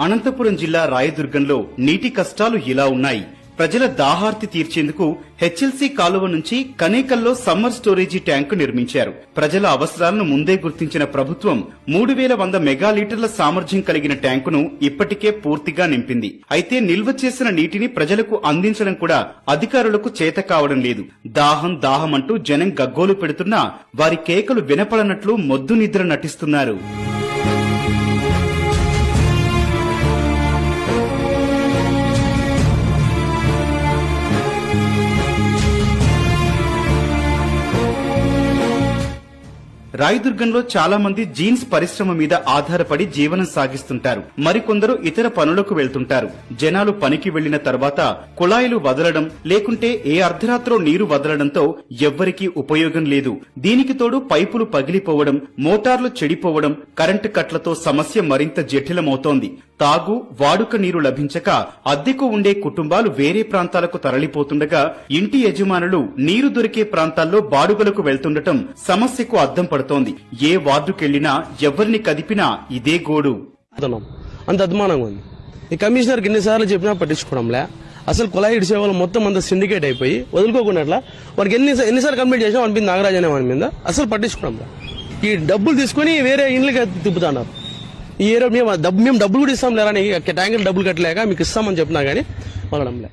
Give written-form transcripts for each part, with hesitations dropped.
అనంతపురం జిల్లా రాయదుర్గంలో నీటి కష్టాలు ఇలా ఉన్నాయి. ప్రజల దాహార్తి తీర్చేందుకు హెచ్ఎల్సీ కాలువ నుంచి కనేకల్లో సమ్మర్ స్టోరేజీ ట్యాంకు నిర్మించారు. ప్రజల అవసరాలను ముందే గుర్తించిన ప్రభుత్వం 3100 మెగాలీటర్ల సామర్థ్యం కలిగిన ట్యాంకును ఇప్పటికే పూర్తిగా నింపింది. అయితే నిల్వ చేసిన నీటిని ప్రజలకు అందించడం కూడా అధికారులకు చేత కావడం లేదు. దాహం దాహం అంటూ జనం గగ్గోలు పెడుతున్నా వారి కేకలు వినపడనట్లు మొద్దు నిద్ర నటిస్తున్నారు. రాయదుర్గంలో చాలా మంది జీన్స్ పరిశ్రమ మీద ఆధారపడి జీవనం సాగిస్తుంటారు. మరికొందరు ఇతర పనులకు వెళ్తుంటారు. జనాలు పనికి వెళ్లిన తర్వాత కుళాయిలు వదలడం లేకుంటే ఏ అర్ధరాత్రో నీరు వదలడంతో ఎవ్వరికీ ఉపయోగం లేదు. దీనికి తోడు పైపులు పగిలిపోవడం, మోటార్లు చెడిపోవడం, కరెంటు కట్లతో సమస్య మరింత జటిలమవుతోంది. తాగు, వాడుక నీరు లభించక అద్దెకు ఉండే కుటుంబాలు వేరే ప్రాంతాలకు తరలిపోతుండగా ఇంటి యజమానులు నీరు దొరికే ప్రాంతాల్లో బాడుగలకు వెళ్తుండటం సమస్యకు అద్దం పడుతోంది. ఏ వార్డుకెళ్లినా ఎవరిని కదిపినా ఇదే గోడు. అంత అద్మానంగా ఉంది. ఈ కమిషనర్కి ఎన్నిసార్లు చెప్పినా పట్టించుకోవడంలే. అసలు కుళాయి ఇడిసే వాళ్ళు మొత్తం అంతా సిండికేట్ అయిపోయి వదులుకోకుండా వాడికి ఎన్నిసార్లు కంప్లీట్ చేసాం అనిపింది నాగరాజ్ అనే వాడి మీద. అసలు పట్టించుకోవడంలే. ఈ డబ్బులు తీసుకుని వేరే ఇండ్లకి తిప్పుతున్నారు. ఈ ఏరియా మేము డబ్బులు కూడా ఇస్తాం లేరా, ట్యాంకులు డబ్బులు కట్టలేక మీకు ఇస్తామని చెప్పినా గానీ వాళ్ళంలే.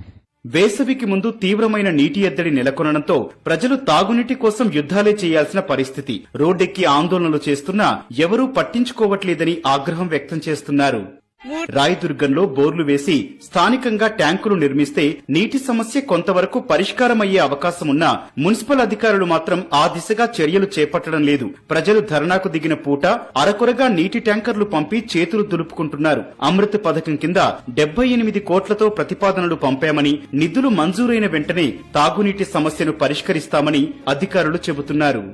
వేసవికి ముందు తీవ్రమైన నీటి ఎద్దడి నెలకొనడంతో ప్రజలు తాగునీటి కోసం యుద్ధాలే చేయాల్సిన పరిస్థితి. రోడ్డెక్కి ఆందోళనలు చేస్తున్నా ఎవరూ పట్టించుకోవట్లేదని ఆగ్రహం వ్యక్తం చేస్తున్నారు. రాయదుర్గంలో బోర్లు వేసి స్థానికంగా ట్యాంకులు నిర్మిస్తే నీటి సమస్య కొంతవరకు పరిష్కారమయ్యే అవకాశమున్నా మున్సిపల్ అధికారులు మాత్రం ఆ దిశగా చర్యలు చేపట్టడం లేదు. ప్రజలు ధర్నాకు దిగిన పూట అరకొరగా నీటి ట్యాంకర్లు పంపి చేతులు దులుపుకుంటున్నారు. అమృత్ పథకం కింద 78 కోట్లతో ప్రతిపాదనలు పంపామని, నిధులు మంజూరైన వెంటనే తాగునీటి సమస్యను పరిష్కరిస్తామని అధికారులు చెబుతున్నారు.